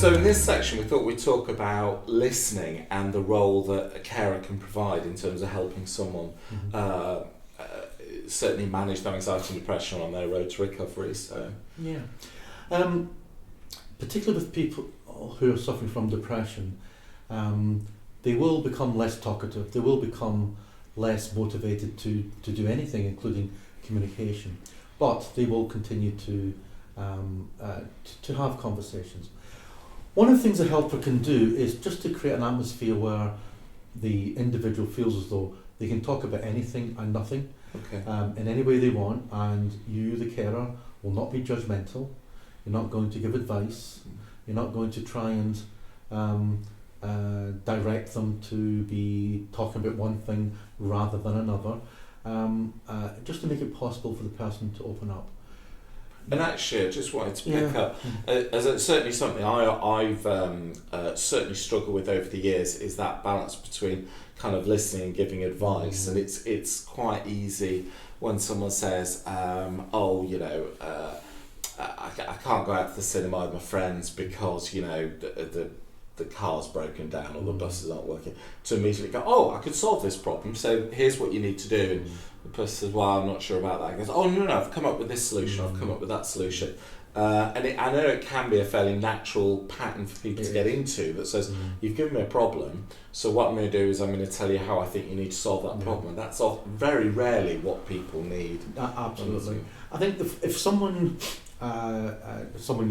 So in this section, we thought we'd talk about listening and the role that a carer can provide in terms of helping someone certainly manage their anxiety and depression on their road to recovery. So particularly with people who are suffering from depression, they will become less talkative. They will become less motivated to do anything, including communication. But they will continue to have conversations. One of the things a helper can do is just to create an atmosphere where the individual feels as though they can talk about anything and nothing in any way they want, and you, the carer, will not be judgmental. You're not going to give advice. You're not going to try and direct them to be talking about one thing rather than another, just to make it possible for the person to open up. And actually, I just wanted to pick up, as it's certainly something I've certainly struggled with over the years, is that balance between kind of listening and giving advice. And it's quite easy when someone says, I can't go out to the cinema with my friends because, the car's broken down or the buses aren't working, to immediately go, I could solve this problem, so here's what you need to do. And the person says, well, I'm not sure about that. He goes, no, I've come up with this solution, I've come up with that solution. And I know it can be a fairly natural pattern for people to get into that says, you've given me a problem, so what I'm going to do is I'm going to tell you how I think you need to solve that problem. And that's very rarely what people need. Absolutely. I think if someone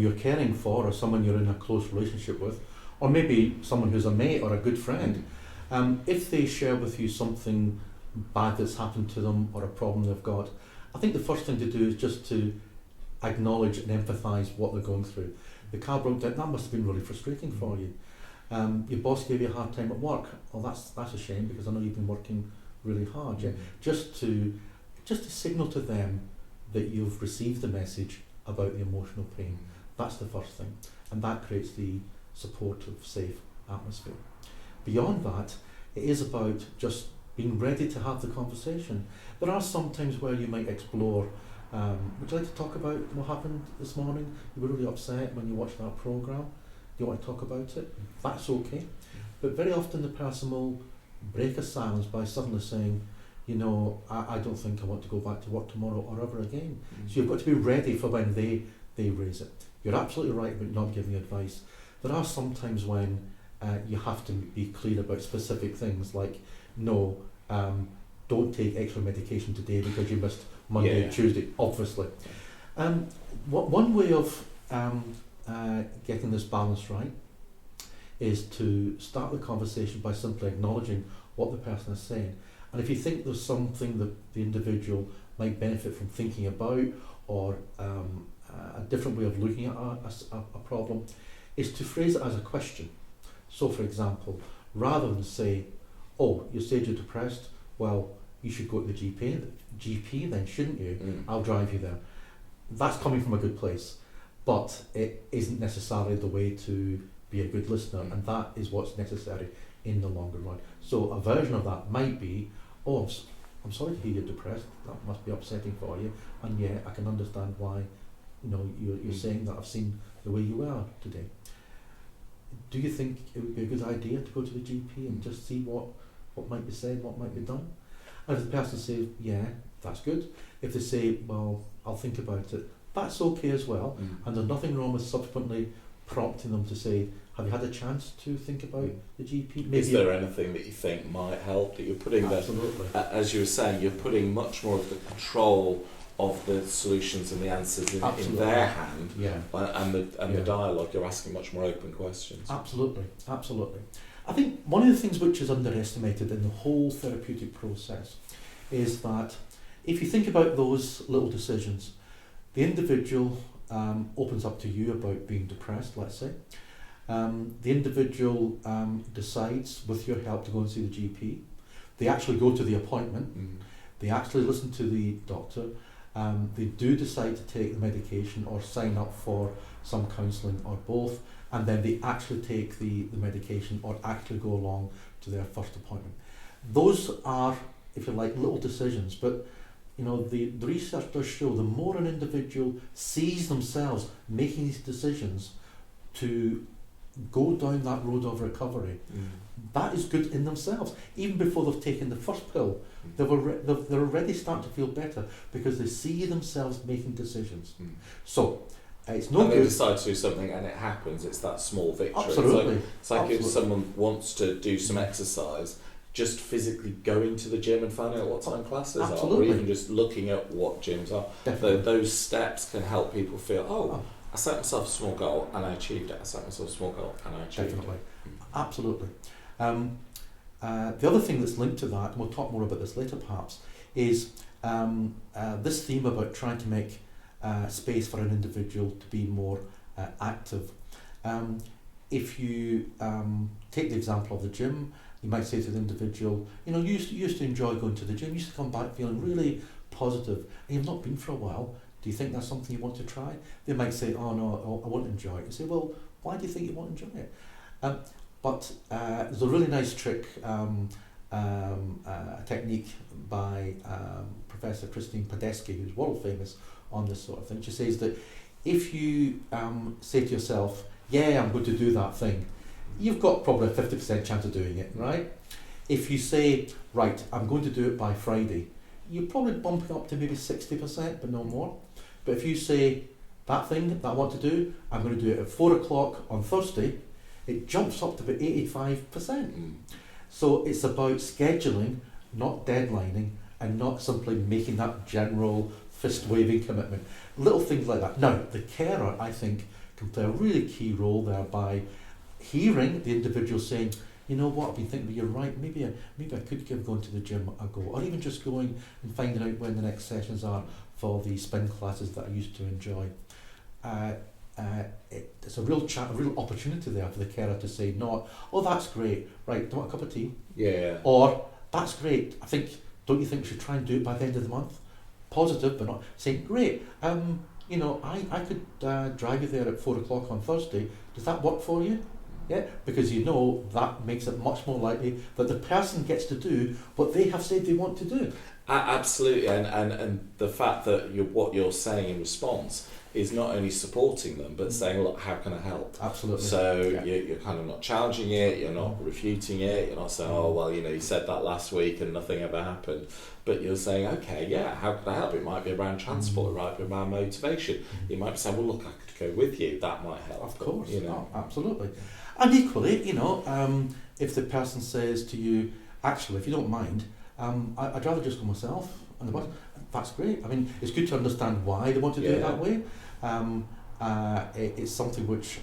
you're caring for, or someone you're in a close relationship with, or maybe someone who's a mate or a good friend, if they share with you something bad that's happened to them or a problem they've got, I think the first thing to do is just to acknowledge and empathise what they're going through. The car broke down, that must have been really frustrating for you. Your boss gave you a hard time at work. Well, that's a shame, because I know you've been working really hard. Just to signal to them that you've received the message about the emotional pain. That's the first thing, and that creates the supportive, safe atmosphere. Beyond that, it is about just being ready to have the conversation. There are some times where you might explore, would you like to talk about what happened this morning? You were really upset when you watched that programme. Do you want to talk about it? That's okay. But very often the person will break a silence by suddenly saying, I don't think I want to go back to work tomorrow or ever again. So you've got to be ready for when they raise it. You're absolutely right about not giving advice. There are some times when you have to be clear about specific things, like, don't take extra medication today because you missed Monday and Tuesday, obviously. One way of getting this balance right is to start the conversation by simply acknowledging what the person is saying. And if you think there's something that the individual might benefit from thinking about, or a different way of looking at a problem, is to phrase it as a question. So, for example, rather than say, you said you're depressed, well, you should go to the GP then, shouldn't you? I'll drive you there. That's coming from a good place, but it isn't necessarily the way to be a good listener, and that is what's necessary in the longer run. So a version of that might be, I'm sorry to hear you're depressed, that must be upsetting for you, and I can understand why you're saying that. I've seen the way you are today. Do you think it would be a good idea to go to the GP and just see what might be said, what might be done? And if the person says, that's good. If they say, well, I'll think about it, that's okay as well. And there's nothing wrong with subsequently prompting them to say, have you had a chance to think about the GP? Maybe. Is there anything that you think might help? That you're putting as you were saying, you're putting much more of the control of the solutions and the answers in their hand, and the dialogue. You're asking much more open questions. Absolutely. I think one of the things which is underestimated in the whole therapeutic process is that if you think about those little decisions, the individual opens up to you about being depressed, let's say. The individual decides, with your help, to go and see the GP. They actually go to the appointment. They actually listen to the doctor. They do decide to take the medication or sign up for some counselling or both, and then they actually take the medication or actually go along to their first appointment. Those are, if you like, little decisions, but the research does show the more an individual sees themselves making these decisions to go down that road of recovery, that is good in themselves. Even before they've taken the first pill, they're already starting to feel better because they see themselves making decisions. So it's no and they good. decide to do something and it happens. It's that small victory. Absolutely. It's like if Absolutely. someone wants to do some exercise, just physically going to the gym and finding out what time classes Absolutely. are, or even just looking at what gyms are. Definitely. Those steps can help people feel, I set myself a small goal and I achieved it. I set myself a small goal and I achieved Definitely. it. Absolutely. The other thing that's linked to that, and we'll talk more about this later perhaps, is this theme about trying to make space for an individual to be more active. If you take the example of the gym, you might say to the individual, you used to enjoy going to the gym, you used to come back feeling really positive, and you've not been for a while. Do you think that's something you want to try? They might say, oh no, I won't enjoy it. You say, well, why do you think you won't enjoy it? But there's a really nice trick, a technique by Professor Christine Padesky, who's world famous on this sort of thing. She says that if you say to yourself, yeah, I'm going to do that thing, you've got probably a 50% chance of doing it, right? If you say, right, I'm going to do it by Friday, you're probably bumping up to maybe 60%, but no more. But if you say, that thing that I want to do, I'm going to do it at 4 o'clock on Thursday, it jumps up to about 85%. So it's about scheduling, not deadlining, and not simply making that general fist-waving commitment. Little things like that. Now, the carer, I think, can play a really key role there by hearing the individual saying, you know what, I've been thinking, you're right, maybe I could give going to the gym a go, or even just going and finding out when the next sessions are for the spin classes that I used to enjoy. It's a real opportunity there for the carer to say, not, oh, that's great, right, do you want a cup of tea? Yeah. Or, that's great, don't you think we should try and do it by the end of the month? Positive, but not saying, great, I could drive you there at 4 o'clock on Thursday, does that work for you? Yeah, because that makes it much more likely that the person gets to do what they have said they want to do. Absolutely, and the fact that what you're saying in response is not only supporting them, but saying, look, how can I help? Absolutely. So yeah. you're kind of not challenging it, you're not refuting it, you're not saying, oh, well, you said that last week and nothing ever happened. But you're saying, okay, yeah, how can I help? It might be around transport, it might be around motivation. You might be saying, well, look, I could go with you, that might help. Of course, Oh, absolutely. And equally, if the person says to you, actually, if you don't mind, I'd rather just go myself on the bus, that's great. I mean, it's good to understand why they want to do it that way. It's something which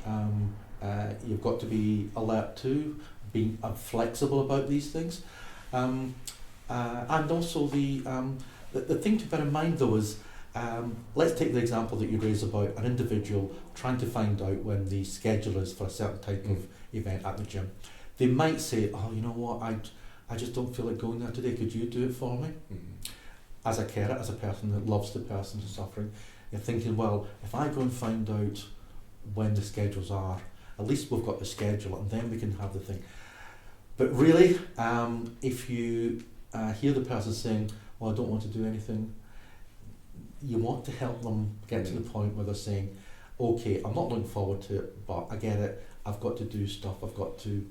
you've got to be alert to, being flexible about these things. And also the thing to bear in mind though is, let's take the example that you raised about an individual trying to find out when the schedule is for a certain type of event at the gym. They might say, oh, you know what, I just don't feel like going there today, could you do it for me? As a carer, as a person that loves the person who's suffering, you're thinking, well, if I go and find out when the schedules are, at least we've got the schedule and then we can have the thing. But really, if you hear the person saying, well, I don't want to do anything, you want to help them get to the point where they're saying, okay, I'm not looking forward to it, but I get it, I've got to do stuff, I've got to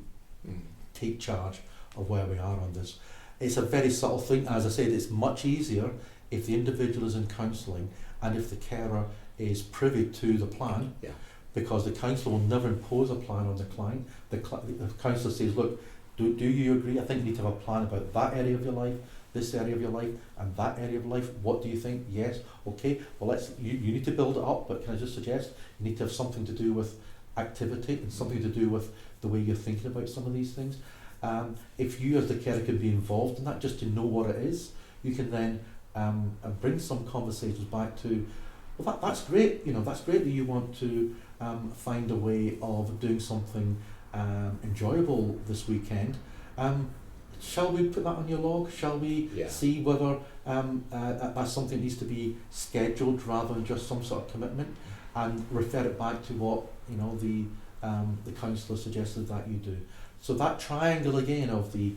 take charge of where we are on this. It's a very subtle thing. As I said, it's much easier if the individual is in counselling and if the carer is privy to the plan, because the counsellor will never impose a plan on the client. The counsellor says, look, do you agree? I think you need to have a plan about that area of your life, this area of your life, and that area of life. What do you think? Yes, okay, well, you need to build it up, but can I just suggest you need to have something to do with activity and something to do with the way you're thinking about some of these things. If you as the carer can be involved in that, just to know what it is, you can then bring some conversations back to, well, that's great, that's great that you want to find a way of doing something enjoyable this weekend. Shall we put that on your log? Shall we see whether that's something that needs to be scheduled rather than just some sort of commitment, and refer it back to what the counsellor suggested that you do. So that triangle again of the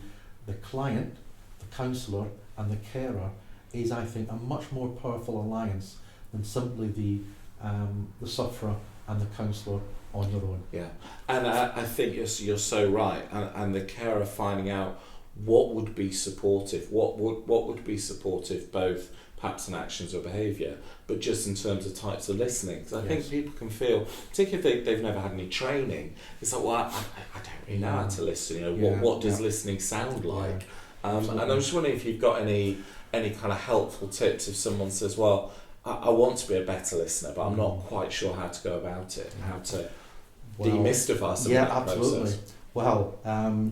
client, the counsellor and the carer is, I think, a much more powerful alliance than simply the sufferer and the counsellor on your own. Yeah, and I think you're so right, and the carer finding out what would be supportive, what would be supportive, both perhaps in actions or behaviour, but just in terms of types of listening. Because I think people can feel, particularly if they've never had any training, it's like, well, I don't really know how to listen. You know, what does listening sound like? And I'm just wondering if you've got any kind of helpful tips if someone says, well, I want to be a better listener, but I'm not quite sure how to go about it, how to demystify some of that absolutely. process. Well,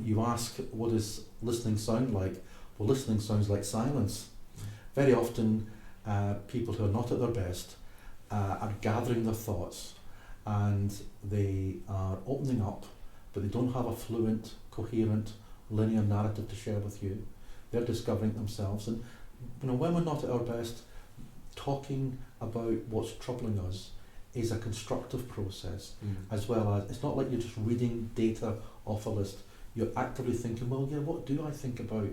you ask, what does listening sound like? Well, listening sounds like silence. Very often, people who are not at their best are gathering their thoughts, and they are opening up, but they don't have a fluent, coherent, linear narrative to share with you. They're discovering themselves, and when we're not at our best, talking about what's troubling us is a constructive process, as well as, it's not like you're just reading data off a list. You're actively thinking, well, yeah, what do I think about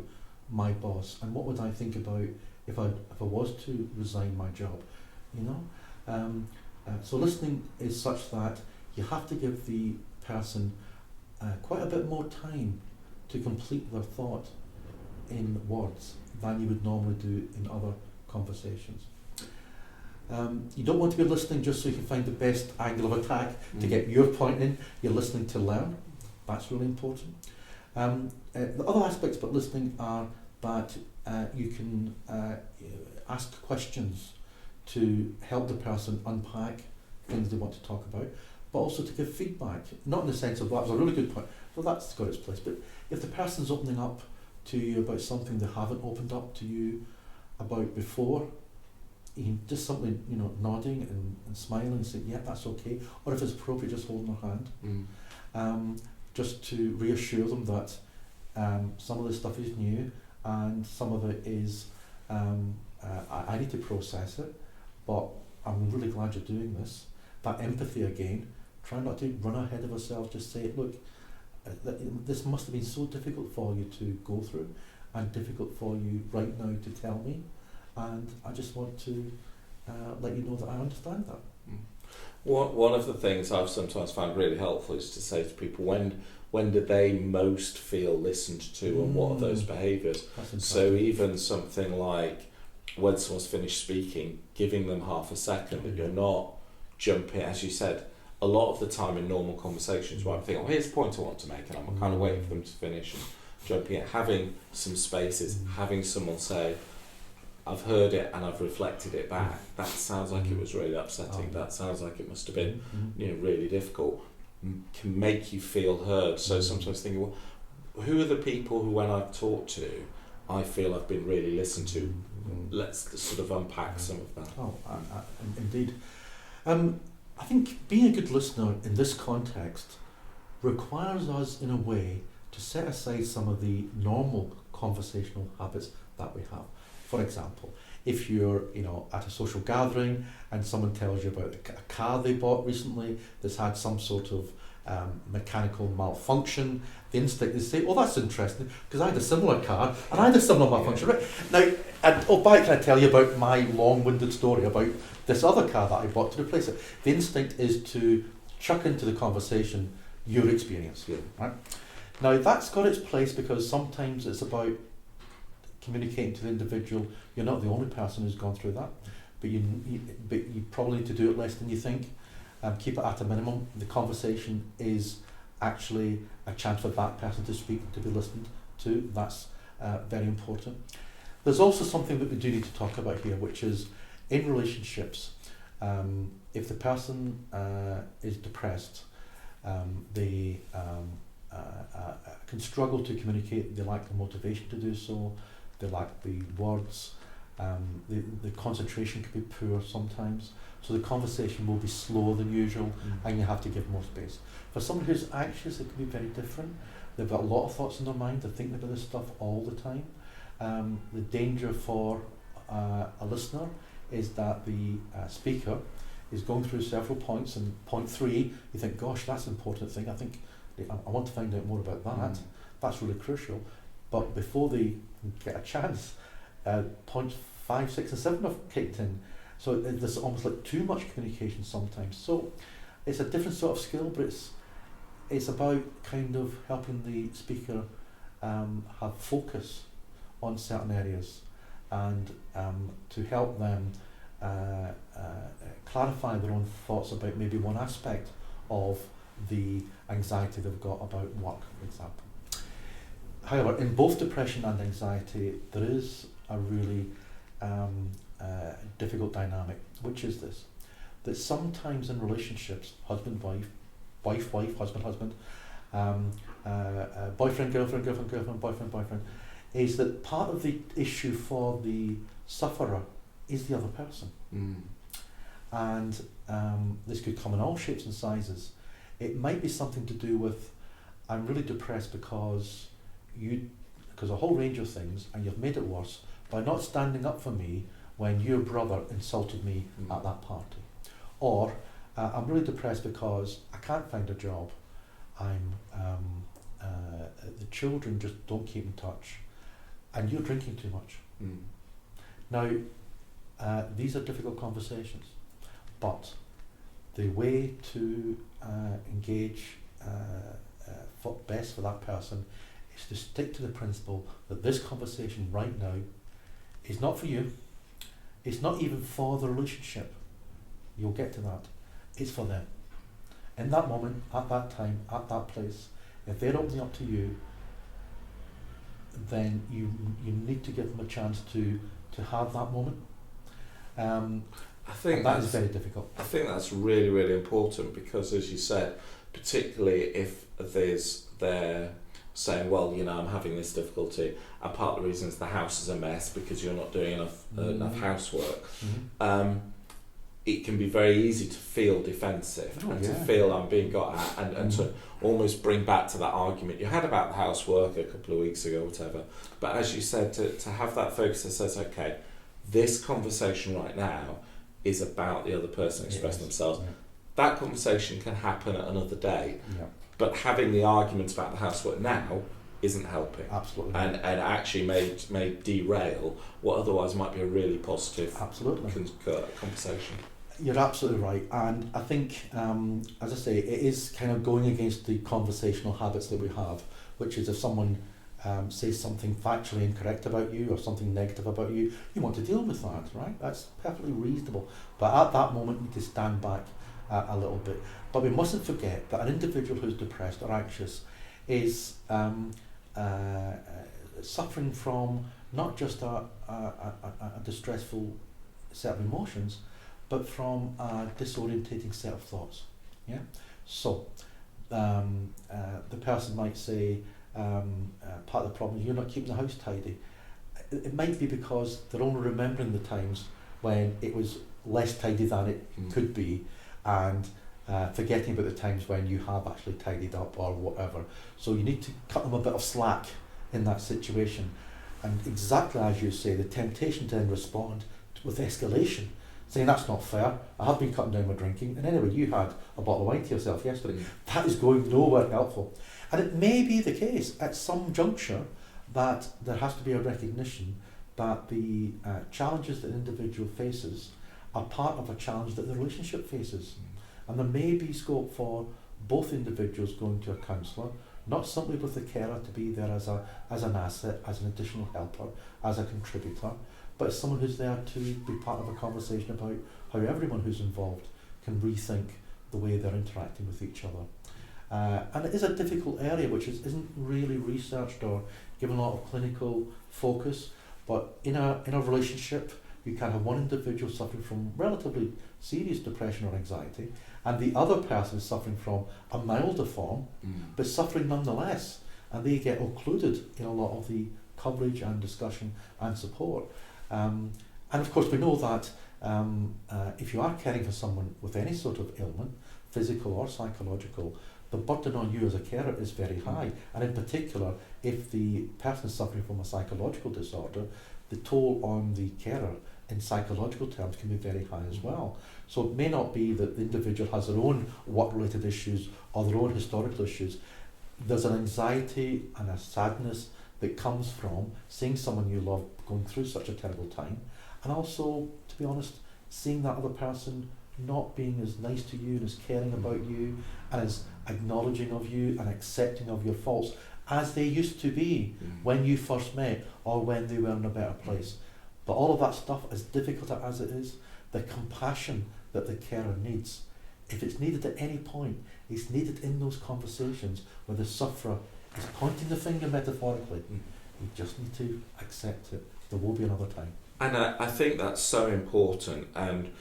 my boss, and what would I think about if I was to resign my job, so listening is such that you have to give the person quite a bit more time to complete their thought in words than you would normally do in other conversations. You don't want to be listening just so you can find the best angle of attack to get your point in. You're listening to learn. That's really important. The other aspects about listening are that you can ask questions to help the person unpack things they want to talk about, but also to give feedback, not in the sense of, that was a really good point, well, that's got its place, but if the person's opening up to you about something they haven't opened up to you about before, you can just simply, nodding and smiling and saying, yeah, that's okay, or if it's appropriate, just holding their hand, just to reassure them that some of this stuff is new, and some of it is, I need to process it, but I'm really glad you're doing this. That empathy again, try not to run ahead of ourselves, just say, look, this must have been so difficult for you to go through, and difficult for you right now to tell me, and I just want to let you know that I understand that. One of the things I've sometimes found really helpful is to say to people, when do they most feel listened to, and what are those behaviours? So even something like when someone's finished speaking, giving them half a second, and you're not jumping, as you said, a lot of the time in normal conversations where I'm thinking, oh, here's the point I want to make, and I'm kind of waiting for them to finish and jumping in, having some spaces, having someone say, I've heard it and I've reflected it back. That sounds like it was really upsetting. That sounds like it must have been, really difficult. Can make you feel heard. So sometimes thinking, well, who are the people who, when I've talked to, I feel I've been really listened to? Let's sort of unpack some of that. Indeed. I think being a good listener in this context requires us, in a way, to set aside some of the normal conversational habits that we have. For example, if you're at a social gathering and someone tells you about a car they bought recently that's had some sort of mechanical malfunction, the instinct is to say, oh, that's interesting, because I had a similar car and I had a similar malfunction. Right now, can I tell you about my long-winded story about this other car that I bought to replace it? The instinct is to chuck into the conversation your experience. Right? Now, that's got its place, because sometimes it's about communicating to the individual. You're not the only person who's gone through that, but you probably need to do it less than you think. Keep it at a minimum. The conversation is actually a chance for that person to speak, to be listened to. That's very important. There's also something that we do need to talk about here, which is in relationships. If the person is depressed, they can struggle to communicate. They lack the motivation to do so. They lack the words. The concentration can be poor sometimes. So the conversation will be slower than usual, and you have to give more space. For someone who's anxious, it can be very different. They've got a lot of thoughts in their mind. They're thinking about this stuff all the time. The danger for a listener is that the speaker is going through several points, and point 3, you think, gosh, that's an important thing. I want to find out more about that. That's really crucial. But before they get a chance, points 5, 6 and 7 have kicked in. So there's almost like too much communication sometimes. So it's a different sort of skill, but it's about kind of helping the speaker have focus on certain areas, and to help them clarify their own thoughts about maybe one aspect of the anxiety they've got about work, for example. However, in both depression and anxiety, there is a really difficult dynamic, which is this: that sometimes in relationships, husband-wife, wife-wife, husband-husband, boyfriend-girlfriend, girlfriend-girlfriend, boyfriend-boyfriend, is that part of the issue for the sufferer is the other person. And this could come in all shapes and sizes. It might be something to do with, I'm really depressed because a whole range of things, and you've made it worse by not standing up for me when your brother insulted me at that party. Or I'm really depressed because I can't find a job. The children just don't keep in touch, and you're drinking too much. Now, these are difficult conversations, but the way to engage best for that person is to stick to the principle that this conversation right now is not for you. It's not even for the relationship. You'll get to that. It's for them. In that moment, at that time, at that place, if they're opening up to you, then you need to give them a chance to have that moment. I think that is very difficult. I think that's really, really important, because, as you said, particularly if they're saying, well, I'm having this difficulty, and part of the reason is the house is a mess because you're not doing enough housework. It can be very easy to feel defensive and to feel I'm being got at, and to almost bring back to that argument you had about the housework a couple of weeks ago, whatever. But as you said, to have that focus that says, okay, this conversation right now is about the other person expressing themselves. That conversation can happen at another day, but having the argument about the housework now isn't helping. Absolutely. And actually may derail what otherwise might be a really positive conversation. You're absolutely right, and I think, as I say, it is kind of going against the conversational habits that we have, which is if someone says something factually incorrect about you or something negative about you, you want to deal with that, right? That's perfectly reasonable. But at that moment, you need to stand back a little bit. But we mustn't forget that an individual who's depressed or anxious is suffering from not just a distressful set of emotions, but from a disorientating set of thoughts. Yeah. So the person might say, part of the problem is you're not keeping the house tidy. It might be because they're only remembering the times when it was less tidy than it could be, and forgetting about the times when you have actually tidied up or whatever. So you need to cut them a bit of slack in that situation. And exactly as you say, the temptation to then respond with escalation, saying that's not fair, I have been cutting down my drinking, and anyway, you had a bottle of wine to yourself yesterday. That is going nowhere helpful. And it may be the case at some juncture that there has to be a recognition that the challenges that an individual faces are part of a challenge that the relationship faces. And there may be scope for both individuals going to a counsellor, not simply with the carer to be there as an asset, as an additional helper, as a contributor, but as someone who's there to be part of a conversation about how everyone who's involved can rethink the way they're interacting with each other. And it is a difficult area which isn't really researched or given a lot of clinical focus, but in a relationship you can have one individual suffering from relatively serious depression or anxiety, and the other person is suffering from a milder form, but suffering nonetheless, and they get included in a lot of the coverage and discussion and support. And of course we know that if you are caring for someone with any sort of ailment, physical or psychological, the burden on you as a carer is very high, and in particular if the person is suffering from a psychological disorder, the toll on the carer in psychological terms can be very high as well. So it may not be that the individual has their own work-related issues or their own historical issues. There's an anxiety and a sadness that comes from seeing someone you love going through such a terrible time, and also, to be honest, seeing that other person not being as nice to you and as caring about you and as acknowledging of you and accepting of your faults as they used to be when you first met or when they were in a better place. But all of that stuff, as difficult as it is, the compassion that the carer needs, if it's needed at any point, it's needed in those conversations where the sufferer is pointing the finger metaphorically. You just need to accept it. There will be another time. And I think that's so important, and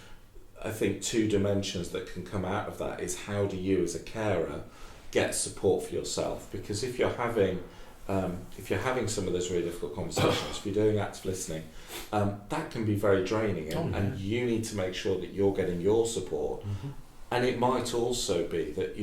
I think two dimensions that can come out of that is how do you as a carer get support for yourself? Because if you're having some of those really difficult conversations, if you're doing active listening, that can be very draining, and you need to make sure that you're getting your support. And it might also be that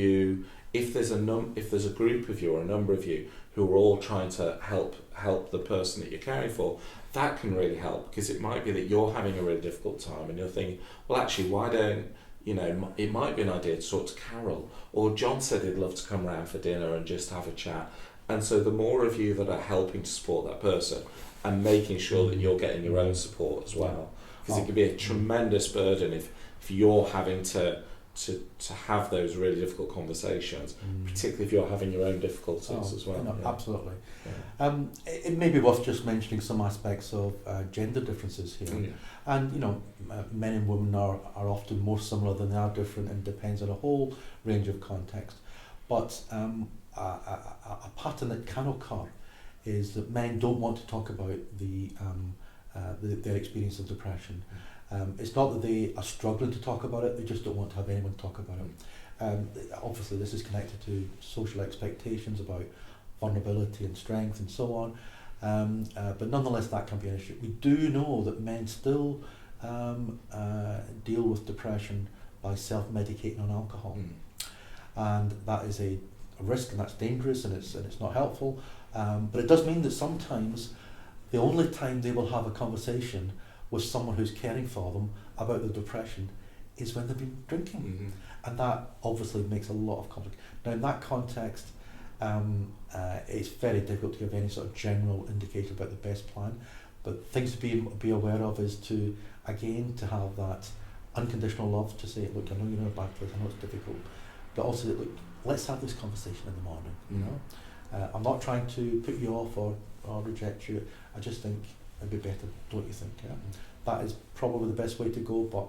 if there's a group of you or a number of you who are all trying to help the person that you're caring for, that can really help, because it might be that you're having a really difficult time and you're thinking, well, actually, why don't, it might be an idea to talk to Carol, or John said he'd love to come round for dinner and just have a chat. And so the more of you that are helping to support that person and making sure that you're getting your own support as well, because it could be a tremendous burden if you're having to have those really difficult conversations, particularly if you're having your own difficulties as well. No, absolutely. Yeah. It may be worth just mentioning some aspects of gender differences here. And men and women are often more similar than they are different, and depends on a whole range of context. But a pattern that can occur is that men don't want to talk about their experience of depression. It's not that they are struggling to talk about it, they just don't want to have anyone talk about it. Obviously this is connected to social expectations about vulnerability and strength and so on, but nonetheless that can be an issue. We do know that men still deal with depression by self-medicating on alcohol, and that is a risk, and that's dangerous, and it's not helpful, but it does mean that sometimes the only time they will have a conversation with someone who's caring for them about their depression is when they've been drinking. And that obviously makes a lot of conflict. Now in that context, it's very difficult to give any sort of general indication about the best plan, but things to be aware of is to have that unconditional love, to say, look, I know you're in a bad place, I know it's difficult, but also, look, let's have this conversation in the morning, I'm not trying to put you off or reject you, I just think it'd be better, don't you think? That is probably the best way to go, but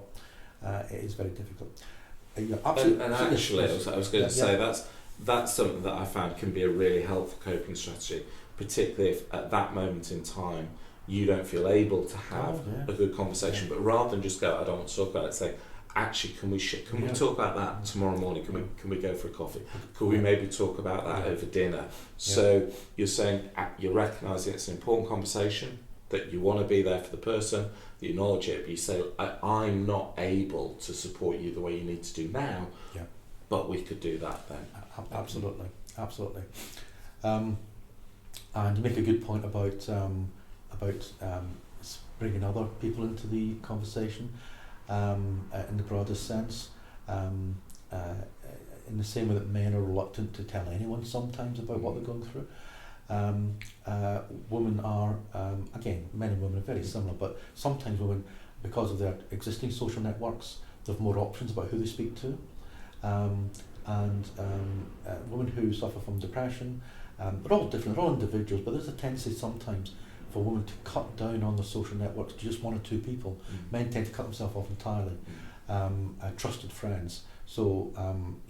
it is very difficult. Absolutely. And actually, I was going to say that's something that I found can be a really helpful coping strategy, particularly if at that moment in time you don't feel able to have a good conversation, but rather than just go, I don't want to talk about it, say, actually, can we talk about that tomorrow morning? Can we go for a coffee? Could we maybe talk about that over dinner? So you're saying, you're recognising it's an important conversation, that you want to be there for the person, you acknowledge it, but you say, I'm not able to support you the way you need to do now, but we could do that then. Absolutely. And you make a good point about bringing other people into the conversation, in the broadest sense, in the same way that men are reluctant to tell anyone sometimes about what they're going through. Women are, again, men and women are very similar, but sometimes women, because of their existing social networks, they have more options about who they speak to. Women who suffer from depression, they're all different, they're all individuals, but there's a tendency sometimes for women to cut down on the social networks to just one or two people. Men tend to cut themselves off entirely. Trusted friends. So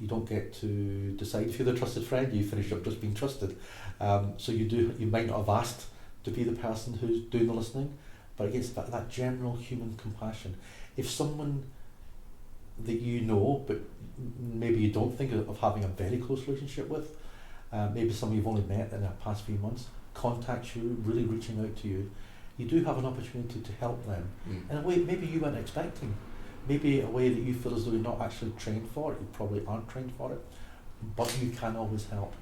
you don't get to decide if you're the trusted friend, you finish up just being trusted. So you might not have asked to be the person who's doing the listening, but again, it's that general human compassion. If someone that you know, but maybe you don't think of having a very close relationship with, maybe someone you've only met in the past few months, contacts you, really reaching out to you, you do have an opportunity to help them in a way maybe you weren't expecting. Maybe a way that you feel as though you're not actually trained for it, you probably aren't trained for it, but you can always help.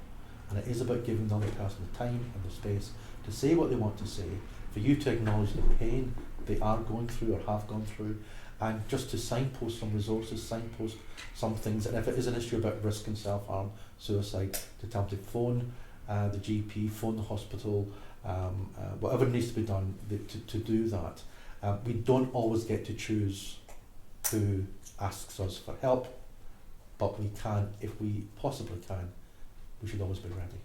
And it is about giving the other person the time and the space to say what they want to say, for you to acknowledge the pain they are going through or have gone through, and just to signpost some resources, signpost some things, and if it is an issue about risk and self-harm, suicide, to tell them to phone the GP, phone the hospital, whatever needs to be done to do that. We don't always get to choose who asks us for help, but we can, if we possibly can, we should always be ready.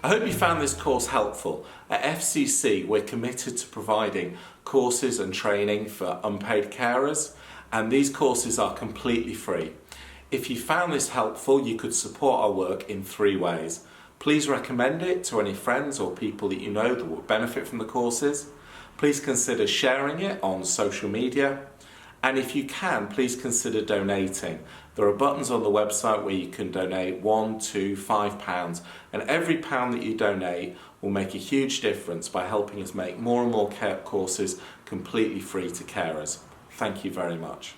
I hope you found this course helpful. At FCC, we're committed to providing courses and training for unpaid carers, and these courses are completely free. If you found this helpful, you could support our work in 3 ways. Please recommend it to any friends or people that you know that would benefit from the courses. Please consider sharing it on social media. And if you can, please consider donating. There are buttons on the website where you can donate £1, £2, £5, and every pound that you donate will make a huge difference by helping us make more and more care courses completely free to carers. Thank you very much.